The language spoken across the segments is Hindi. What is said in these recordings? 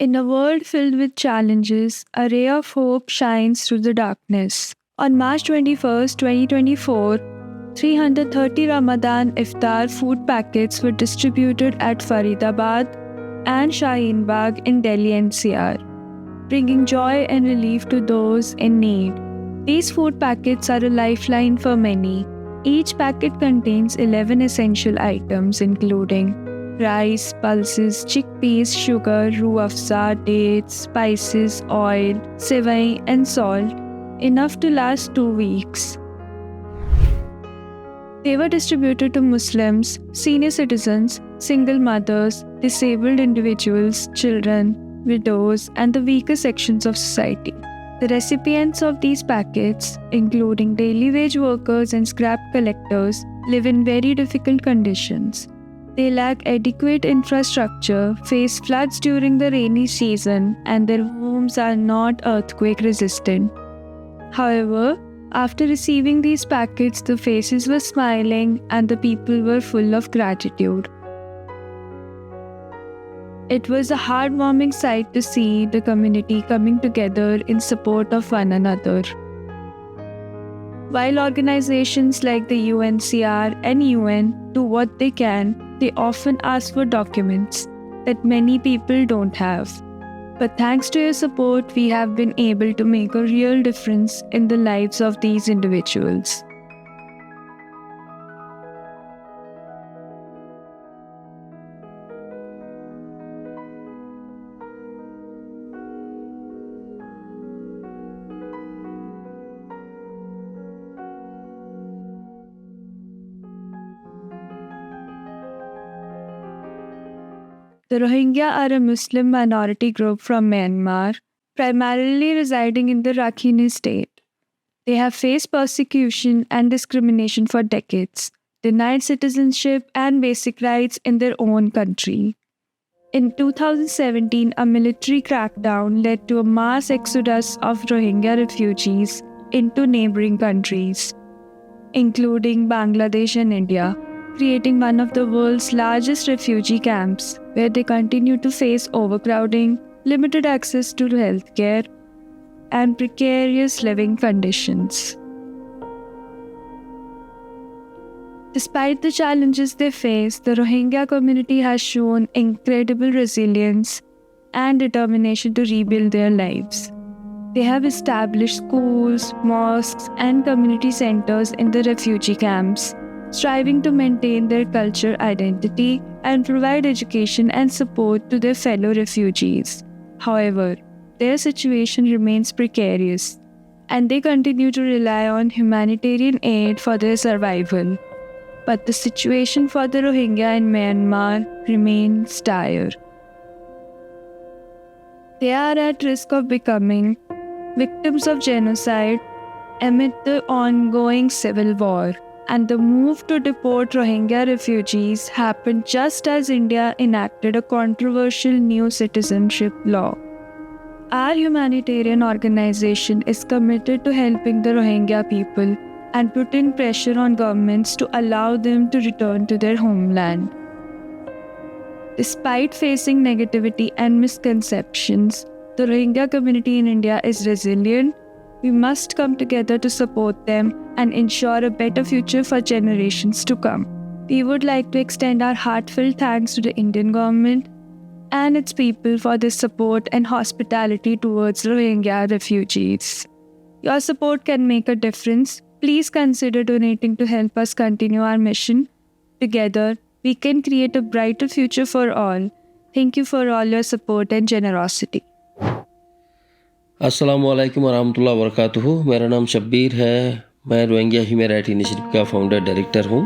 In a world filled with challenges, a ray of hope shines through the darkness. On March 21st, 2024, 330 Ramadan iftar food packets were distributed at Faridabad and Shaheen Bagh in Delhi NCR, bringing joy and relief to those in need. These food packets are a lifeline for many. Each packet contains 11 essential items, including rice, pulses, chickpeas, sugar, roo afza, dates, spices, oil, sevai, and salt, enough to last 2 weeks. They were distributed to Muslims, senior citizens, single mothers, disabled individuals, children, widows, and the weaker sections of society. The recipients of these packets, including daily wage workers and scrap collectors, live in very difficult conditions. They lack adequate infrastructure, face floods during the rainy season, and their homes are not earthquake resistant. However, after receiving these packets, the faces were smiling and the people were full of gratitude. It was a heartwarming sight to see the community coming together in support of one another. While organizations like the UNCR and UN do what they can, they often ask for documents that many people don't have. But thanks to your support, we have been able to make a real difference in the lives of these individuals. The Rohingya are a Muslim minority group from Myanmar, primarily residing in the Rakhine state. They have faced persecution and discrimination for decades, denied citizenship and basic rights in their own country. In 2017, a military crackdown led to a mass exodus of Rohingya refugees into neighboring countries, including Bangladesh and India, creating one of the world's largest refugee camps, where they continue to face overcrowding, limited access to healthcare, and precarious living conditions. Despite the challenges they face, the Rohingya community has shown incredible resilience and determination to rebuild their lives. They have established schools, mosques, and community centers in the refugee camps, striving to maintain their cultural identity and provide education and support to their fellow refugees. However, their situation remains precarious, and they continue to rely on humanitarian aid for their survival. But the situation for the Rohingya in Myanmar remains dire. They are at risk of becoming victims of genocide amid the ongoing civil war. And the move to deport Rohingya refugees happened just as India enacted a controversial new citizenship law. Our humanitarian organization is committed to helping the Rohingya people and putting pressure on governments to allow them to return to their homeland. Despite facing negativity and misconceptions, the Rohingya community in India is resilient. We must come together to support them and ensure a better future for generations to come. We would like to extend our heartfelt thanks to the Indian government and its people for their support and hospitality towards Rohingya refugees. Your support can make a difference. Please consider donating to help us continue our mission. Together, we can create a brighter future for all. Thank you for all your support and generosity. अस्सलाम वालेकुम वरहमतुल्लाहि वबरकातुहू। मेरा नाम शब्बीर है। मैं रोहिंग्या ह्यूमन राइट इनिशिएटिव का फाउंडर डायरेक्टर हूँ।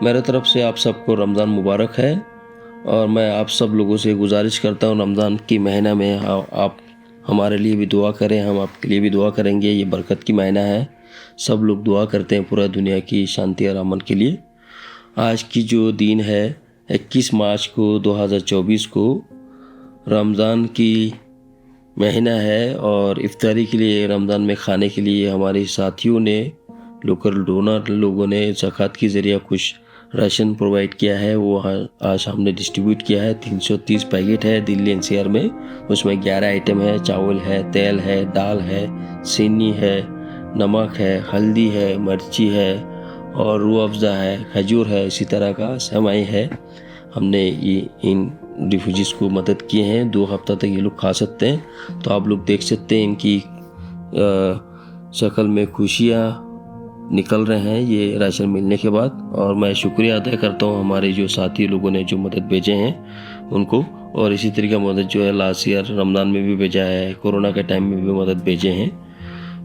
मेरे तरफ से आप सबको रमज़ान मुबारक है और मैं आप सब लोगों से गुजारिश करता हूँ रमज़ान की महीना में आप हमारे लिए भी दुआ करें, हम आपके लिए भी दुआ करेंगे। ये बरकत की महीना है, सब लोग दुआ करते हैं पूरा दुनिया की शांति और अमन के लिए। आज की जो दिन है 21 मार्च को 2024 को रमज़ान की महीना है और इफ्तारी के लिए रमज़ान में खाने के लिए हमारे साथियों ने, लोकल डोनर लोगों ने ज़कात के ज़रिए कुछ राशन प्रोवाइड किया है वो आज हमने डिस्ट्रीब्यूट किया है। 330 पैकेट है दिल्ली एनसीआर में। उसमें 11 आइटम है, चावल है, तेल है, दाल है, चीनी है, नमक है, हल्दी है, मिर्ची है और रूह अफ़ज़ा है, खजूर है, इसी तरह का सेवई है। हमने ये इन रिफ्यूजीज़ को मदद किए हैं। 2 हफ्ता तक ये लोग खा सकते हैं। तो आप लोग देख सकते हैं इनकी शक्ल में खुशियाँ निकल रहे हैं ये राशन मिलने के बाद। और मैं शुक्रिया अदा करता हूँ हमारे जो साथी लोगों ने जो मदद भेजे हैं उनको। और इसी तरीके मदद जो है लास्ट ईयर रमज़ान में भी भेजा है, कोरोना के टाइम में भी मदद भेजे हैं।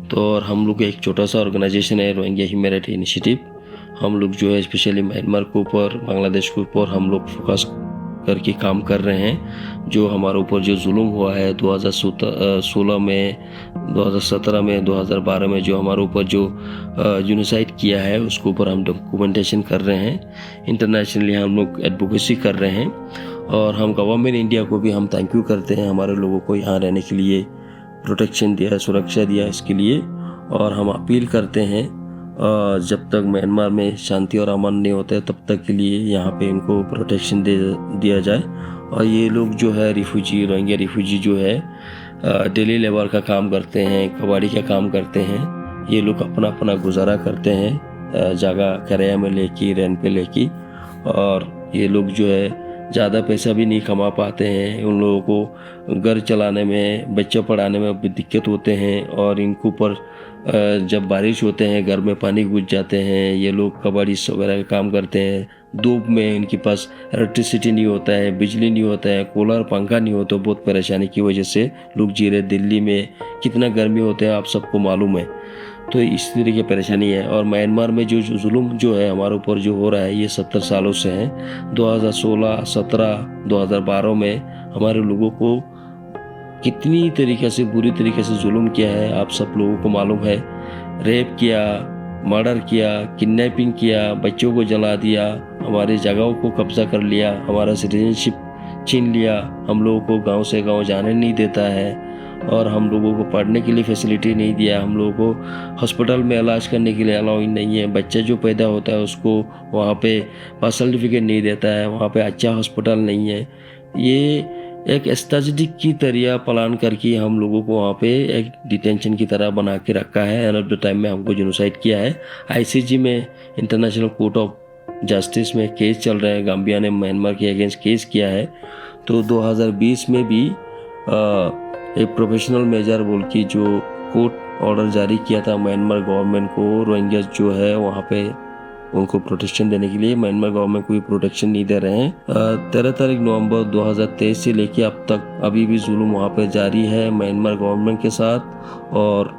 तो और हम लोग एक छोटा सा ऑर्गेनाइजेशन है रोहिंग्या ह्यूमैनिटी इनिशिएटिव। हम लोग जो है स्पेशली म्यांमार के ऊपर, बांग्लादेश के ऊपर हम लोग फोकस करके काम कर रहे हैं। जो हमारे ऊपर जो जुल्म हुआ है 2016 में, 2017 में, 2012 में जो हमारे ऊपर जो जेनोसाइड किया है उसके ऊपर हम डॉक्यूमेंटेशन कर रहे हैं। इंटरनेशनली हम लोग एडवोकेसी कर रहे हैं। और हम गवर्नमेंट इंडिया को भी हम थैंक यू करते हैं हमारे लोगों को यहाँ रहने के लिए प्रोटेक्शन दिया, सुरक्षा दिया इसके लिए। और हम अपील करते हैं जब तक म्यांमार में शांति और अमन नहीं होता है तब तक के लिए यहाँ पे इनको प्रोटेक्शन दिया जाए। और ये लोग जो है रिफ्यूजी, रोहिंग्या रिफ्यूजी जो है डेली लेबर का काम करते हैं, कबाड़ी का काम करते हैं। ये लोग अपना अपना गुजारा करते हैं जगह किराया में लेके, रेंट पे लेके। और ये लोग जो है ज़्यादा पैसा भी नहीं कमा पाते हैं। उन लोगों को घर चलाने में, बच्चे पढ़ाने में भी दिक्कत होते हैं। और इनके ऊपर जब बारिश होते हैं घर में पानी घुस जाते हैं। ये लोग कबाड़ी वगैरह का काम करते हैं। धूप में इनके पास इलेक्ट्रिसिटी नहीं होता है, बिजली नहीं होता है, कूलर पंखा नहीं होता। बहुत परेशानी की वजह से लोग जी रहे। दिल्ली में कितना गर्मी होता है आप सबको मालूम है। तो इस तरह की परेशानी है। और म्यांमार में जो जुल्म जो है हमारे ऊपर जो हो रहा है ये 70 सालों से है। 2016, 17, 2012 में हमारे लोगों को कितनी तरीके से, बुरी तरीके से जुल्म किया है आप सब लोगों को मालूम है। रेप किया, मर्डर किया, किडनैपिंग किया, बच्चों को जला दिया, हमारी जगहों को कब्जा कर लिया, हमारा सिटीजनशिप छीन लिया, हम लोगों को गांव से गांव जाने नहीं देता है। और हम लोगों को पढ़ने के लिए फैसिलिटी नहीं दिया, हम लोगों को हॉस्पिटल में इलाज करने के लिए अलाउ नहीं है। बच्चा जो पैदा होता है उसको वहाँ पे बर्थ सर्टिफिकेट नहीं देता है, वहाँ पे अच्छा हॉस्पिटल नहीं है। ये एक स्ट्रेटजी की तरह प्लान करके हम लोगों को वहाँ पे एक डिटेंशन की तरह बना के रखा है। एंड ऑफ द टाइम में हमको जेनोसाइड किया है। ICJ में, इंटरनेशनल कोर्ट ऑफ जस्टिस में केस चल रहा है। गाम्बिया ने म्यांमार के अगेंस्ट केस किया है। तो 2020 में भी एक प्रोफेशनल मेजर बोल की जो कोर्ट ऑर्डर जारी किया था म्यांमार गवर्नमेंट को, रोहिंग्या जो है वहाँ पे उनको प्रोटेक्शन देने के लिए। म्यांमार गवर्नमेंट कोई प्रोटेक्शन नहीं दे रहे हैं। 13 तारीख नवंबर 2023 से लेके अब तक अभी भी जुल्म वहाँ पे जारी है म्यांमार गवर्नमेंट के साथ। और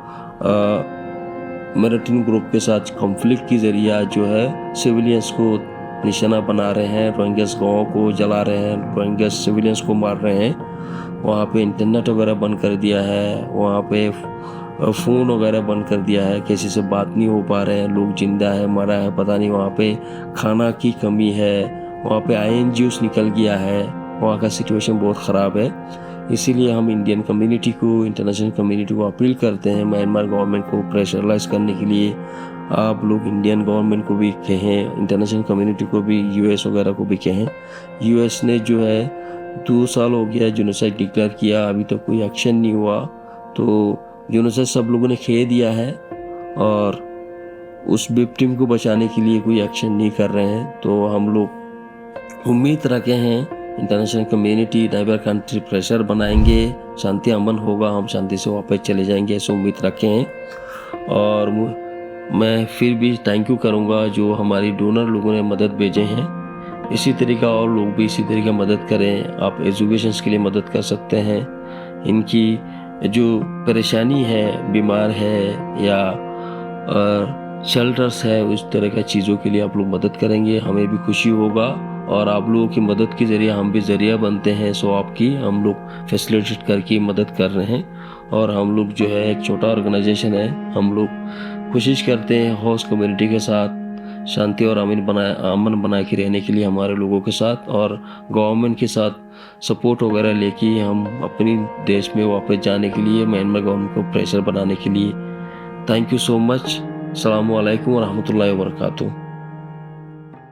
मिलिटेंट ग्रुप के साथ कॉन्फ्लिक्ट की जरिया जो है सिविलियंस को निशाना बना रहे हैं, रोहिंग्यास गाँव को जला रहे हैं, रोहिंग्यास सिविलियंस को मार रहे हैं। वहाँ पे इंटरनेट वगैरह बंद कर दिया है, वहाँ पे फ़ोन वगैरह बंद कर दिया है, किसी से बात नहीं हो पा रहे हैं। लोग जिंदा है, मरा है, पता नहीं। वहाँ पे खाना की कमी है, वहाँ पे आयरन जूस निकल गया है, वहाँ का सिचुएशन बहुत ख़राब है। इसीलिए हम इंडियन कम्युनिटी को, इंटरनेशनल कम्युनिटी को अपील करते हैं म्यांमार गवर्नमेंट को प्रेशराइज करने के लिए। आप लोग इंडियन गवर्नमेंट को भी कहें, इंटरनेशनल कम्युनिटी को भी, US वगैरह को भी कहें। US ने जो है 2 साल हो गया जेनोसाइड डिक्लेयर किया, अभी तक कोई एक्शन नहीं हुआ। तो जेनोसाइड सब लोगों ने कह दिया है और उस विक्टिम को बचाने के लिए कोई एक्शन नहीं कर रहे हैं। तो हम लोग उम्मीद रखे हैं international community, neighbour country pressure बनाएंगे, शांति अमन होगा, हम शांति से वापस चले जाएंगे, ऐसे उम्मीद रखे हैं। और मैं फिर भी थैंक यू करूँगा जो हमारी डोनर लोगों ने मदद भेजे हैं। इसी तरीका और लोग भी इसी तरीके मदद करें। आप एजुकेशन के लिए मदद कर सकते हैं। इनकी जो परेशानी है, बीमार है या शेल्टर्स है, उस तरह की चीज़ों के लिए आप लोग मदद करेंगे, हमें भी खुशी होगा। और आप लोगों की मदद के ज़रिए हम भी ज़रिया बनते हैं। सो आपकी हम लोग फैसिलिटेट करके मदद कर रहे हैं। और हम लोग जो है एक छोटा ऑर्गेनाइजेशन है, हम लोग कोशिश करते हैं होस्ट कम्युनिटी के साथ शांति और अमन बना के रहने के लिए हमारे लोगों के साथ, और गवर्नमेंट के साथ सपोर्ट वगैरह लेके हम अपनी देश में वापस जाने के लिए, म्यांमार गवर्नमेंट को प्रेशर बनाने के लिए। Thank you so much. अस्सलामु अलैकुम व रहमतुल्लाहि व बरकातुहू।